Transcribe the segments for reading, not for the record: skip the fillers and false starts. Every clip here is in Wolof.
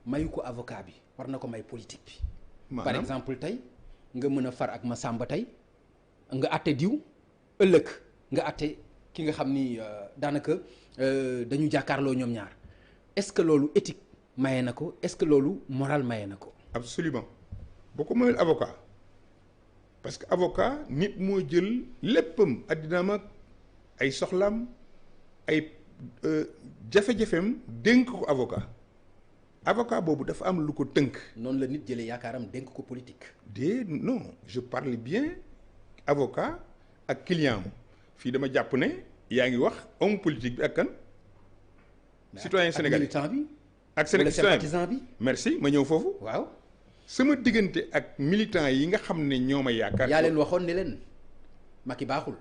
mayu ko avocat bi war na ko may politique bi. maanaam par exemple tey nga mën a far ak Massamba tey nga àtte diw ëllëg nga àtte ki nga xam ni daanaka dañu jàkkaarloo ñoom ñaar est-ce que loolu éthique maye na ko est-ce que loolu moral maye na ko. absolument boo ko mayul avocat parce que avocat nit moo jël léppam addinaam ak ay soxlaam ay jafe-jafeem dénk ko avocat boobu dafa am lu ko tënk. noonu la nit jëlee yaakaaram dénk ko politique. non je parle bien avocat ak client am fii dama jàpp ne yaa ngi wax homme politique bi ak kan. citoyen sénégalais militant bi. ak sympathisant bi. merci ma ñëw foofu. waaw. sama diggante ak militant yi nga xam ne ñoo ma yaakaar. yaa leen waxoon ne leen Macky baaxul.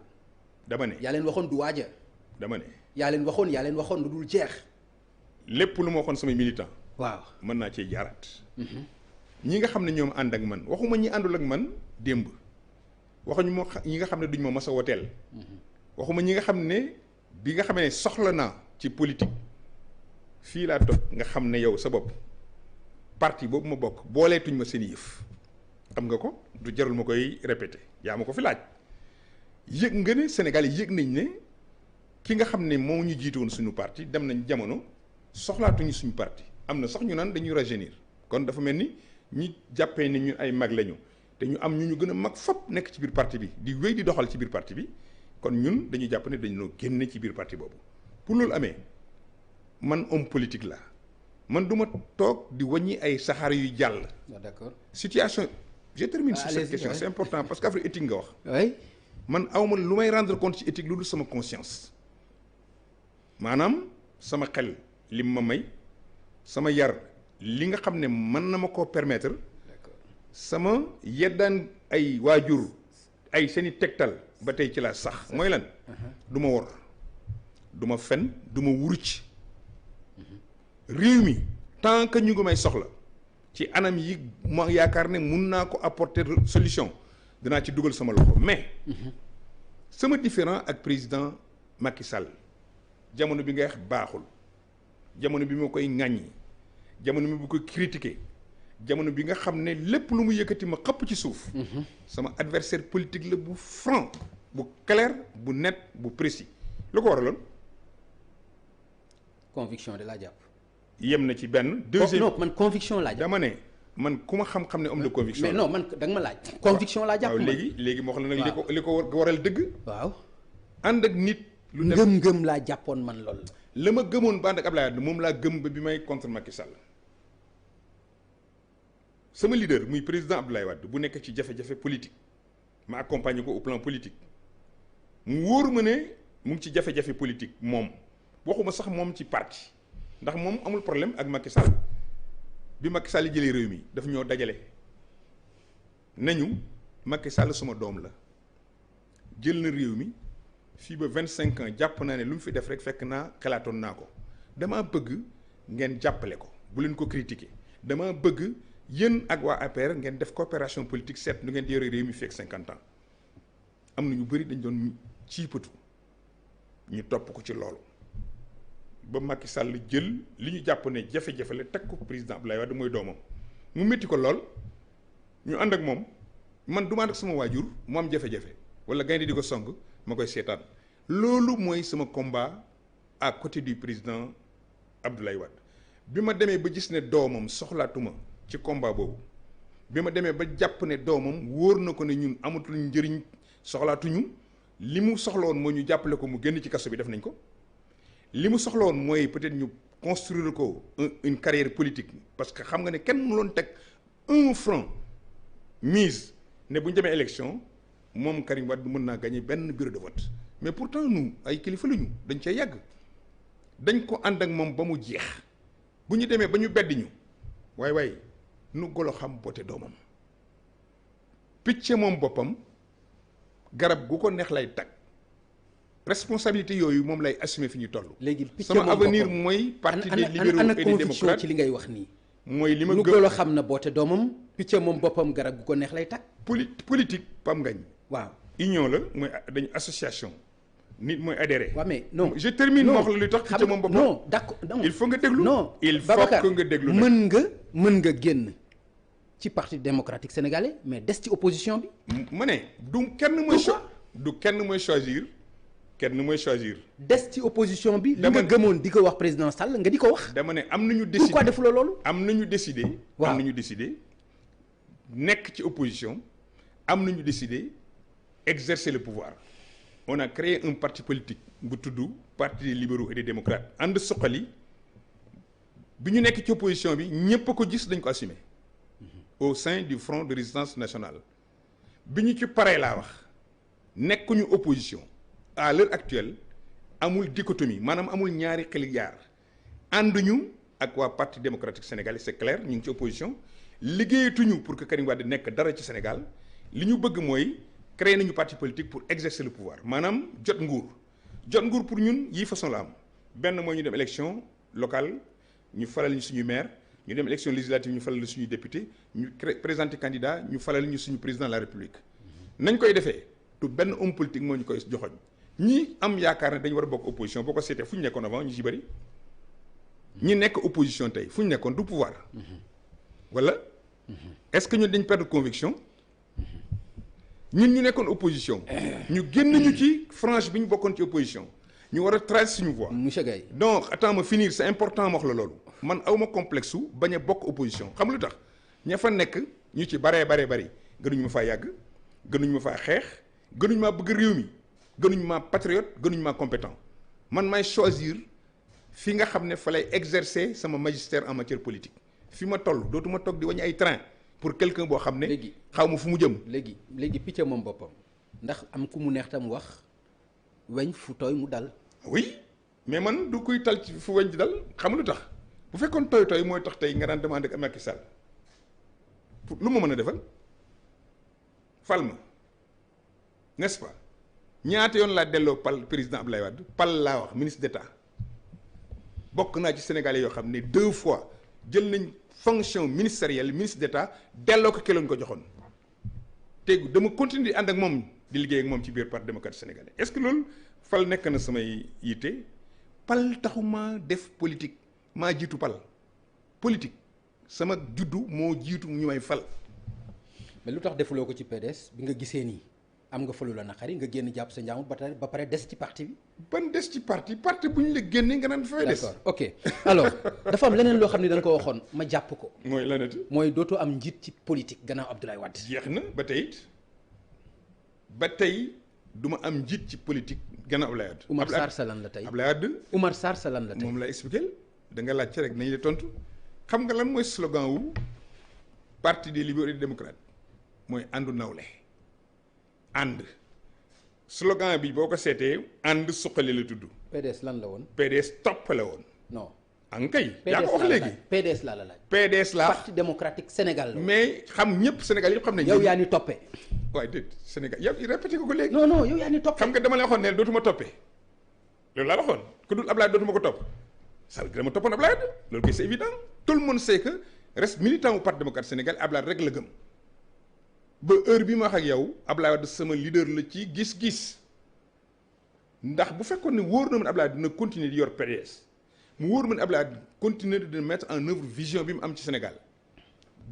dama ne yaa leen waxoon du waaja. dama ne. yaa leen waxoon lu dul jeex. lépp lu ma waxoon samay militant. waaw mën naa cee jaaraat. ñi nga xam ne ñoom ànd ak man waxuma ñi àndul ak man démb waxuñu ma ñi nga xam ne duñ ma mas a woteel. waxuma ñi nga xam ne bi nga xam ne soxla naa ci politique fii laa toog nga xam ne yow sa bopp parti boobu ma bokk booleetuñ ma seen yëf xam nga ko du jarul ma koy répété yaa ma ko fi laaj yëg nga ne Sénégal yi yëg nañ ne ki nga xam ne moo ñu jiitoon suñu parti dem nañ jamono soxlaatuñu suñu parti am na sax ñu naan dañuy rajeunir kon dafa mel ni ñi jàppee ni ñun ay mag lañu te ñu am ñu gën a mag fop nekk ci biir parti bi di wéy di doxal ci biir parti bi kon ñun dañuy jàpp ne dañu génne ci biir parti boobu pour loolu amee man homme politique la man du ma toog di wàññi ay saxaar yuy jàll. d'accord situation je termine sur cette question c'est important parce que affaire éthique nga wax. oui man awma lu may rendre compte ci éthique lu dul sama conscience maanaam sama xel lim ma may sama yar li nga xam ne mën na ma koo permettre sama yeddaan ay waajur ay seeni tegtal ba tey ci laa sax mooy lan du ma wor du ma fen du ma wuruc réew mi tant que ñu ngi may soxla ci anam yi ma yaakaar ne mun naa ko apporter solution dinaa ci dugal sama loxo mais sama différent ak président Macky Sall jamono bi nga wax baaxul jamono bi ma koy ŋàññi jamono bi ma koy critiquer jamono bi nga xam ne lépp lu mu yëkkati ma xëpp ci suuf sama adversaire politique la bu franc bu clair bu net bu précis lu ko waraloon conviction de laa jàpp. yem na ci benn deuxième non man conviction laa jàpp. dama ne man ku ma xam-xam ne homme de conviction mais non man da nga ma laaj. conviction laa jàpp waaw man léegi moo xam ne nag li ko waral dëgg waaw ànd ak nit lu dem ngëm-ngëm laa jàppoon man lool. la ma gëmoon ba ànd ak Abdoulaye Wade moom laa gëm ba bi may contre Macky Sall sama leader muy président Abdoulaye Wade bu nekk ci jafe-jafe politique ma accompagner ko au plan politique mu wóor ma ne mu ngi ci jafe-jafe politique moom waxuma sax moom ci parti ndax moom amul problème ak Macky Sall bi Macky Sall jëlee réew mi daf ñoo dajale nañu Macky Sall suma doom la jël na réew mi fii ba 25 ans jàpp naa ne lu mu fi def rek fekk naa xalaatoon naa ko dama bëgg ngeen jàppale ko bu leen ko critiquer dama bëgg yéen ak waa APR ngeen def coopération politique seet nu ngeen di yore réew mi fekk 50 ans am na ñu bëri dañ doon ciipatu ñu topp ko ci loolu ba Macky Sall jël li ñu jàpp ne jafe-jafe la teg ko président Abdoulaye Wade mooy doomam mu métti ko lool ñu ànd ak moom man du ma ànd ak sama waajur mu am jafe-jafe wala gaynde di ko song ma koy seetaan loolu mooy sama combat à côté du président Abdoulaye Wade bi ma demee ba gis ne doomam soxlaatuma ci combat boobu bi ma demee ba jàpp ne doomam wóor na ko ne ñun amatul njëriñ soxlaatuñu li mu soxla woon mooy ñu jàppale ko mu génn ci kaso bi def nañ ko li mu soxla woon mooy peut-être ñu construire ko une carrière politique parce que xam nga ne kenn mënu loon teg 1 franc mise ne bu ñu demee élection moom Karim Wade mën naa gagner benn bureau de vote mais pourtant nous ay kilifa lañu dañ cee yàgg dañ ko ànd ak moom ba mu jeex bu ñu demee ba ñu bedd ñu waaye nu golo xam boote doomam picc moom boppam garab gu ko neex lay tag responsabilité yooyu moom lay assumer fi ñu toll. léegi picc sama avenir mooy parti des libéraux et des démocrates ci li ngay wax nii. mooy li ma nu golo xam na boote doomam picc moom boppam garab gu ko neex lay tag. politique Pam Ngagne waaw union la mooy dañu association nit mooy adhéré. waaw mais non je termine ma wax la lu tax picc moom boppam. non d'accord il faut nga déglu. non il faut Babacar, que nga déglu mën nga génn ci parti démocratique sénégalais mais des ci opposition bi. ma ne du kenn mooy choisir. kenn mooy choisir. des ci opposition bi. li dama nga gëmoon di ko wax président Sall nga di ko wax. dama ne am nañu décidé pourquoi defuloo loolu. am nañu décidé. waaw am nañu décidé nekk ci opposition am nañu décidé exercer le pouvoir. on a créé un parti politique bu tudd parti des libéraux et des démocrates ànd suqali bi ñu nekk ci opposition bi ñëpp a ko gis dañ ko assumer au sein du front de résistance nationale bi ñu ci paree laa wax nekkuñu opposition à l'heure actuelle amul dichotomie maanaam amul ñaari xel yaar ànduñu ak waa parti démocratique sénégalais c'est clair ñu ngi ci opposition liggéeyatuñu pour que Karim Wade nekk dara ci Sénégal li ñu bëgg mooy créer nañu parti politique pour exercer le pouvoir maanaam jot nguur pour ñun yii façon la am benn mooy ñu dem élection locale ñu falal ñu suñu maire ñu dem élection législative ñu falal ñu suñu député ñu présenter candidat ñu falal ñu suñu président de la république nañ koy defee tu benn homme politique moo ñu koy joxoñ ñi am yaakaar ne dañu war a bokk opposition boo ko seetee fu ñu nekkoon avant ñu ci bëri ñi nekk opposition tey fu ñu nekkoon du pouvoir wala est-ce que ñun dañ perdre conviction ñun ñu nekkoon opposition ñu génn ñu ci frange bi ñu bokkoon ci opposition ñu war a tracer suñu voie. monsieur Gaye donc attends ma finir c'est important ma wax la loolu man awma complexe su bañ a bokk opposition xam lu tax ña fa nekk ñu ci baree bari gënuñu ma faa yàgg gënuñu ma faa xeex gënuñu maa bëgg réew mi gënuñu maa patriote gënuñu maa compétent man may choisir fi nga xam ne fa lay exercer sama magistère en matière politique fi ma toll dootuma toog di wañ ay train pour quelqu'un boo xam ne xaw ma fu mu jëm. léegi picc moom boppam ndax am ku mu neex tam wax weñ fu tooy mu dal. oui mais man du kuy tal ci fu weñ di dal xam lu tax bu fekkoon tooy mooy tax tey nga daan demandé ak Macky Sall pour lu ma mën a defal fal ma n'est-ce pas ñaata yoon laa delloo pal président Abdoulaye Wade pal laa wax ministre d'État bokk naa ci Sénégalais yoo xam ne 2 fois jël nañ fonction ministérielle ministre d'État delloo ko keloon ko joxoon te dama continuer di ànd ak moom di liggéey ak moom ci biir parti démocratique sénégalais est-ce que loolu fal nekk na samay yitte pal taxuma def politique maa jiitu pal politique sama juddu moo jiitu ñu may fal. mais lu tax defuloo ko ci PDS bi nga gisee nii am nga falu la naqari nga génn jàpp sa njàmbur ba pare des ci parti bi. ban des ci parti bu ñu la génnee nga naan dafay des. d'accord ok alors dafa am leneen loo xam ne da nga ko waxoon ma jàpp ko. mooy lanati. mooy dootoo am njiit ci politique gannaaw Abdoulaye Wade. jeex na ba tey du ma am njiit ci politique gannaaw Abdoulaye Wade. Oumar Sarr sa lan la tey Abdoulaye Wade. Oumar Sarr sa lan la tey moom la expliqué da nga laajte rek nañu la tontu xam nga lan mooy slogan wu parti des libéraux et des démocrates mooy àndu nawle ànd. slogan bi boo ko seetee ànd suqali la tudd. PDS lan la woon. PDS topp la woon. non. ankay yaa ko wax léegi PDS laa la laaj. PDS la parti démocratique Sénégal la. mais xam ñëpp Sénégal yëpp xam nañ. yow yaa ni toppee. waaye déet Sénégal yow répété ko léegi. non yow yaa ni toppee. xam nga dama la waxoon ne dootuma toppee loolu laa waxoon ku dul Ablaye dootuma ko topp ça veut dire dama toppoon Ablaye loolu kay c'est évident tout le monde sait que reste militant au parti démocratique Sénégal Ablaye rek la gëm. ba heure bi ma wax ak yow Ablaye Wade sama leader la ci gis-gis ndax bu fekkoon ne wóor na man Ablaye dina continuer di yor PDS mu wóor man Ablaye continuer de mettre en œuvre vision bi mu am ci Sénégal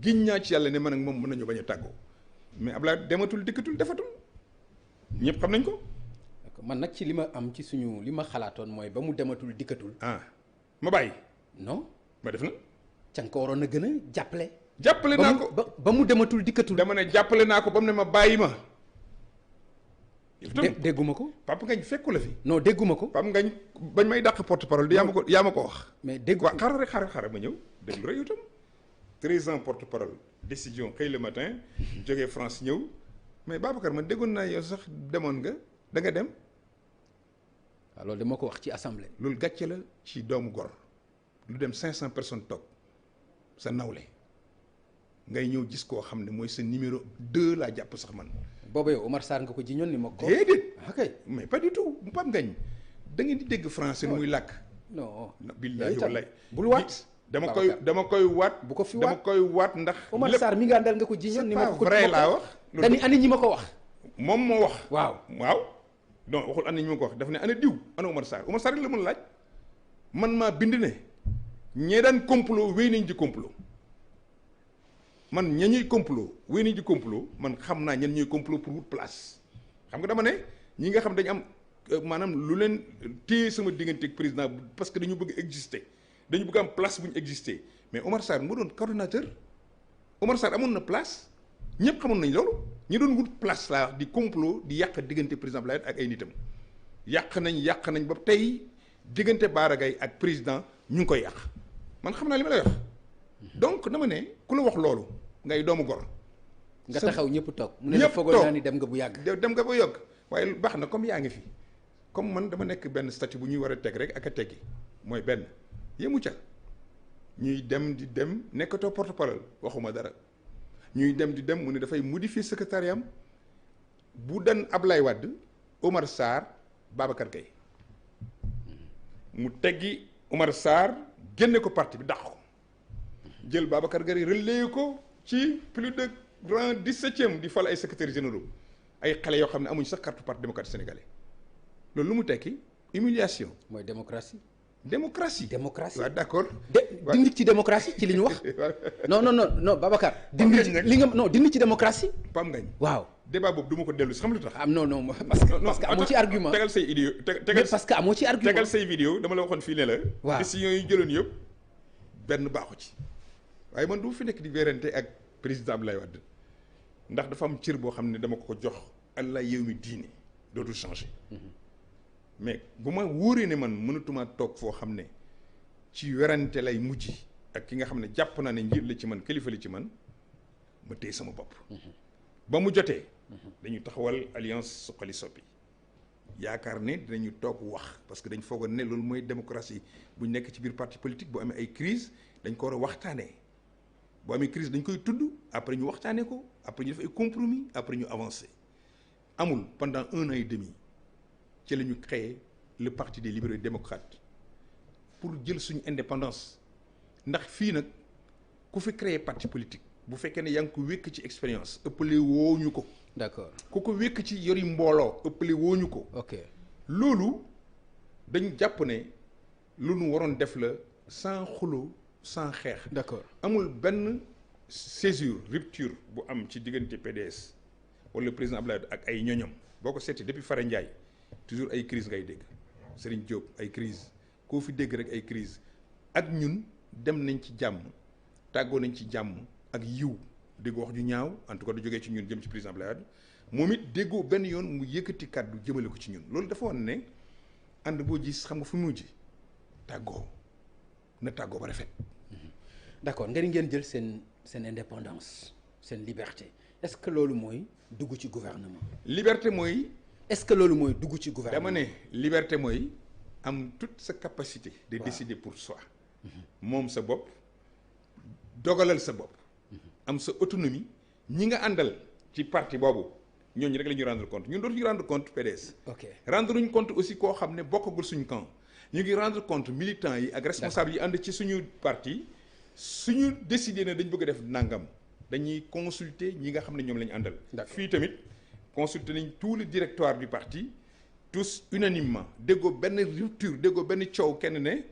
giñ ñaa ci yàlla ne man ak moom mën nañu bañ a tàggoo mais Ablaye dematul dikkatul defatul ñëpp xam nañ ko. man nag ci li ma am ci suñu li ma xalaatoon mooy ba mu dematul dikkatul. ma bàyyi. non. ma def na. ca nga ko waroon a gën a jàppale. jàppale naa ko ba mu dematul dikkatul. dama ne jàppale naa ko ba mu ne ma bàyyi ma. dégguma ko. Papa Ngagne fekku la fi. non dégguma ko. Papa Ngagne bañ may dàq porte parole di yaa ma ko wax. mais déggu waaw xaaral ma ñëw déglu rek yow tam 13 ans porte parole décision xëy le matin jógee France ñëw mais Babacar man déggoon naa yow sax demoon nga da nga dem. waaw loolu dama ko wax ci assemblée. loolu gàcce la ci doomu gor lu dem 500 personnes toog sa nawle ngay ñëw gis koo xam ne mooy sa numéro 2 laa jàpp sax man. booba yow Omar Sarr nga ko jiñoon ni ma ko. déedéet ok mais pas du tout Pape Ngagne da ngeen di dégg français muy làkk. non billahi wallahi bul waat. dama koy waat. bu ko fi waat dama koy waat ndax. Omar Sarr mi nga àndal nga ko jiñoon ni ma ko. vrai laa wax. dañuy ani ñi ma ko wax. moom moo wax. waaw. donc waxul ana ñu ma ko wax daf ne ana diw ana Omar Sarr la mën laaj man maa bind ne ñee daan complot wéy nañ di complot man ña ñuy complot wéy nañ di complot man xam naa ñan ñuy complot pour wut place xam nga dama ne ñi nga xam dañu am maanaam lu leen téye sama diggante ak président parce que dañu bëgg exister dañu bëgg am place bu ñu exister mais Omar Sarr moo doon coordonnateur Omar Sarr amoon na place ñëpp xamoon nañ loolu ñi doon wut place laa di complot di yàq diggante président Abdoulaye Wade ak ay nitam yàq nañ ba tey diggante Bara Gaye ak président ñu ngi koy yàq man xam naa li ma lay wax donc dama ne ku la wax loolu ngay doomu gor. nga taxaw ñëpp toog mu ne la foogoon naa ni dem nga bu yàgg. dem nga bu yàgg waaye baax na comme yaa ngi fi comme man dama nekk benn statut bu ñuy war a teg rek ak a teggi mooy benn yemu ca ñuy dem di dem nekkatoo porte-parole waxuma dara ñuy dem di dem mu ne dafay modifier secrétariat am bu dan Ablaye Wade Omar Sarr Babacar Gueye mu teggi Omar Sarr génne ko parti bi dàq ko jël Babacar Gueye relayé ko ci plus de rang 17e di fal ay secrétaires généraux ay xale yoo xam ne amuñ sax carte parti démocratique sénégalais loolu lu mu tekki humiliation. mooy démocratie. démocratie waaw d'accord. dindi ci démocratie ci li ñu wax. non Babacar. dindi ci démocratie. Pam Ngagne waaw. débat boobu du ma ko dellu si xam lu tax. non parce que amoo ci argument. tegal say idée parce que amoo ci argument. tegal say vidéo dama la waxoon fii ne la. waaw décision yi jëloon yëpp benn baaxu ci. waaye man du fi nekk di wérante ak président Abdoulaye Wade ndax dafa am cër boo xam ne dama ko jox allah yow mi diine dootul changer. mais bu ma wóoree ne man mënatuma toog foo xam ne ci werante lay mujj ak ki nga xam ne jàpp naa ne njiit la ci man kilifa la ci man ma téye sama bopp. ba mu jotee. dañu taxawal alliance Suxali Soppi yaakaar ne dinañu toog wax parce que dañ foogoon ne loolu mooy démocratie bu ñu nekk ci biir parti politique bu amee ay crise dañ ko war a waxtaanee bu amee crise dañ koy tudd après ñu waxtaanee ko après ñu def ay compromis après ñu avancer amul pendant 1 an et demi. ci la ñu créé le parti des libéraux et démocrates pour jël suñu indépendance ndax fii nag ku fi créé parti politique bu fekkee ne yaa ngi ko wékk ci expérience ëppale wooñu ko. d'accord ku ko wékk ci yori mbooloo ëppale wooñu ko. ok loolu dañu jàpp ne lu nu waroon def la sans xuloo sans xeex. d'accord amul benn césure rupture bu am ci diggante PDS wala le président Abdoulaye ak ay ñoñom boo ko seetee depuis Fara Ndiaye. toujours ay crise ngay dégg Serigne Diop ay crise koo fi dégg rek ay crise ak ñun dem nañ ci jàmm tàggoo nañ ci jàmm ak yiw dégg wax ju ñaaw en tout cas du jógee ci ñun jëm ci président Abdoulaye Wade moom it déggoo benn yoon mu yëkkati kàddu jëmale ko ci ñun loolu dafa woon ne ànd boo gis xam nga fu mu mujj tàggoo na tàggoo ba rafet. d'accord ngeen jël seen indépendance seen liberté est-ce que loolu mooy dugg ci gouvernement. liberté mooy. est-ce que loolu mooy dugg ci gouvernement. dama ne liberté mooy am toute sa capacité de décider pour soi moom sa bopp dogalal sa bopp am sa autonomie ñi nga àndal ci parti boobu ñooñu rek la ñuy rendre compte ñun dootuñu rendre compte PDS. ok rendre ñu compte aussi koo xam ne bokkagul suñu camp ñu ngi rendre compte militants yi ak responsables yi ànd ci suñu parti suñu décider ne dañ bëgg a def nangam dañuy consulter ñi nga xam ne ñoom la ñu àndal. fii tamit. consulté nañ tout le directoire du parti tous unanimement déggoo benn rupture déggoo benn coow kenn ne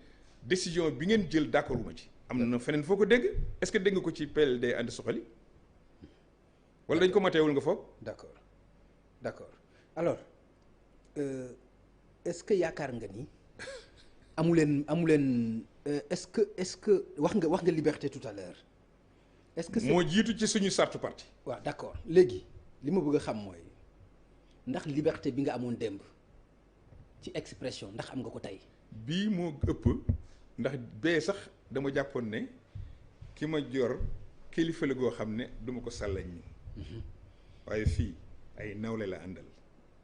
décision bi ngeen jël d'accord uma ci am na feneen foo ko dégg est-ce que dégg nga ko ci PLD ànd suxali wala dañ ko mateewul nga foog. d'accord alors est-ce que yaakaar nga ni amu leen est-ce que wax nga liberté tout à l'heure est-ce que moo jiitu ci suñu sartu parti. waaw d'accord léegi li ma bëgg a xam mooy ndax liberté bi nga amoon démb ci expression ndax am nga ko tey. bii moo ëpp ndax bee sax dama jàppoon ne ki ma jor kilifa la goo xam ne duma ko sàllañ ñu waaye fii ay nawle la àndal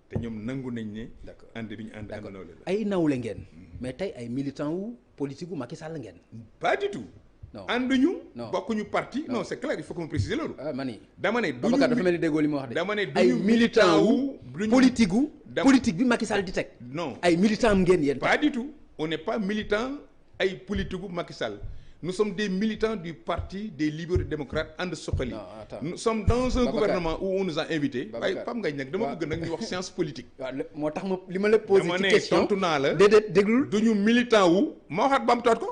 te ñoom nangu nañ ne. d'accord ànd bi ñu ànd nawle la. ay nawle ngeen. mais tey ay militant wu politique wu Macky Sall ngeen. pas du tout. non ànduñu. non bokkuñu parti. non c'est clair il faut que ma préciser loolu. mani dama ne duñu Babacar dafa mel ni déggoo li ma wax de. dama ne ay duñu militant wu politique wu. politique bi Macky Sall di teg. non ay militant am ngeen yéen. pas du tout on n'est pas militant ay politique gu Macky Sall nous sommes des militants du parti des libéraux démocrates ànd suqali. Non, attends. nous sommes dans un Babacar. gouvernement où on nous a invités. Babacar. waaye Pape Ngagne nag dama bëgg nag ñu wax science politique. waaw moo tax ma li ma la posé dama ci ne question tontu naa la. déedéet déglul duñu militant wu ma waxaat bamtuwaat ko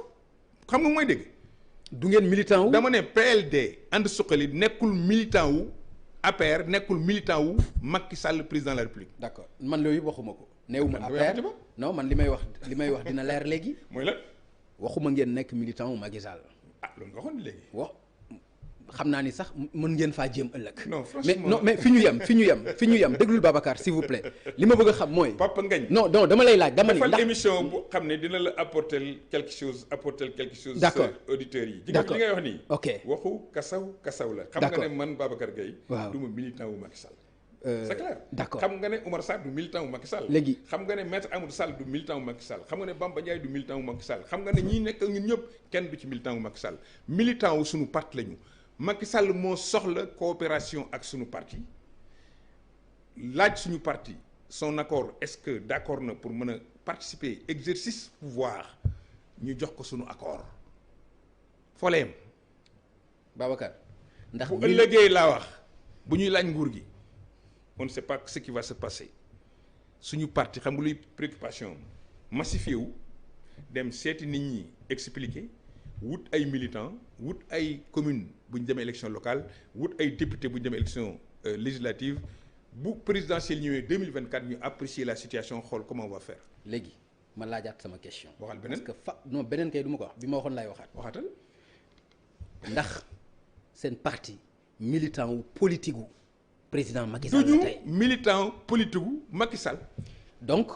xam nga mooy dégg. du ngeen militant wu. dama ne PLD ànd suqali nekkul militant wu APR nekkul militant wu Macky Sall président de la République. d'accord man loolu waxuma ko. néew ma man damay APR non man li may wax dina leer léegi. mooy la. waxuma ngeen nekk militant wu Macky Sall. ah loolu nga waxoon léegi. wax xam naa ni sax mën ngeen faa jéem ëllëg. non franchement mais fi ñu yem déglul Babacar s'il vous plaît li ma bëgg a xam mooy. Papa Ngagne. non dama lay laaj dama ni defal ndax émission bu xam ne dina la apporter quelque chose. D'accord. auditeurs yi. D'accord. li ngay wax nii. ok waxu kasaw la. xam nga D'accord. ne man Babacar Gueye. waaw du ma militant wu Macky Sall. c'est clair. d'accord xam nga ne Oumar Sarr du militant wu Macky Sall. léegi xam nga ne maître Amadou Sall du militant wu Macky Sall xam nga ne Bamba Ndiaye du militant wu Macky Sall xam nga ne ñii nekk ñun ñëpp kenn du ci militant wu Macky Sall militant wu suñu parti lañu Macky Sall moo soxla coopération ak suñu parti laaj suñu parti son accord est-ce que d'accord na pour mën a participer exercice pouvoir ñu jox ko suñu accord foo la yem Babacar ndax bu ëllëgee laa wax bu ñuy laaj nguur gi on ne sait pas ce qui va se passer suñu parti xam nga luy préoccupation massifié wu dem seeti nit ñi expliquer wut ay militants wut ay communes bu ñu demee élection locale wut ay députés bu ñu demee élection législative bu présidentielle ñëwee 2024 ñu apprécier la situation xool comment on va faire. léegi ma laajaat sama question. waxal beneen parce que non beneen kay du ma ko wax bi ma waxoon laay waxaat. waxaatal. ndax seen parti militant wu politique wu président Macky Sall duñu tey militant politique wu Macky Sall. donc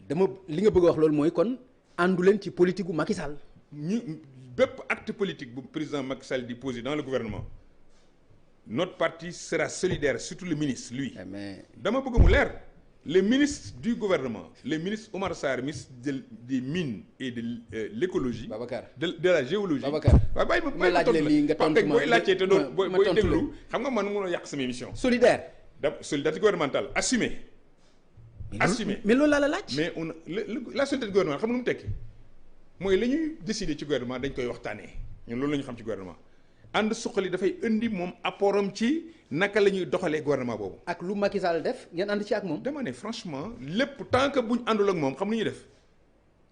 dama li nga bëgg a wax loolu mooy kon àndu leen ci politique gu Macky Sall. ñu bépp acte politique bu président Macky Sall di poser dans le gouvernement notre parti sera solidaire surtout le ministre lui. mais dama bëgg mu leer le ministre du gouvernement le ministre Oumar Sarr ministre des mines et de l'écologie. Babacar de la géologie. Babacar waaw bàyyi ma laaj la lii nga tontu ma booy laajtee te doo booy ma tontu déglu xam nga man mënoo yàq sama émission. solidaire. Solidarité gouvernementale assumée. assumée mais loolu laa la laaj. mais on la solidarité gouvernementale xam nga lu mu tekki mooy la ñuy décider ci gouvernement dañ koy waxtaanee ñun loolu la ñu xam ci gouvernement ànd suqali dafay indi moom apportam ci naka la ñuy doxalee gouvernement boobu. ak lu Macky Sall def ngeen ànd ci ak moom. dama ne franchement lépp tant que buñ àndul ak moom xam lu ñuy def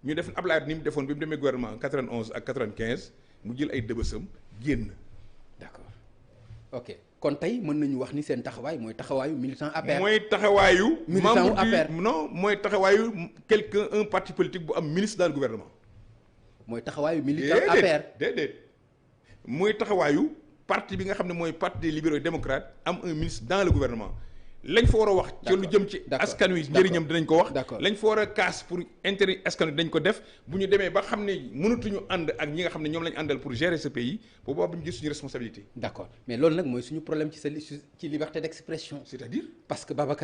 ñu def Abdoulaye ni mu defoon bi mu demee gouvernement 91 ak 95 mu jël ay dëbësam génn. d'accord ok kon tey mën nañu wax ni seen taxawaay mooy taxawaayu militant APR. mooy taxawaayu. militant wu APR non mooy taxawaayu un parti politique bu am ministre dans le gouvernement. mooy taxawaayu militant APR déedéet mooy taxawaayu parti bi nga xam ne mooy parti des libéraux et démocrates am un ministre dans le gouvernement lañ fa war a wax. ci lu jëm ci askan wi njëriñam dinañ ko wax. lañ fa war a kaas pour intérêt askan wi dañ ko def bu ñu demee ba xam ne mënatuñu ànd ak ñi nga xam ne ñoom lañ àndal pour gérer ce pays boobu bu ñu gis suñu responsabilité. d'accord mais loolu nag mooy suñu problème ci liberté d'expression. c'est-à-dire parce que Babacar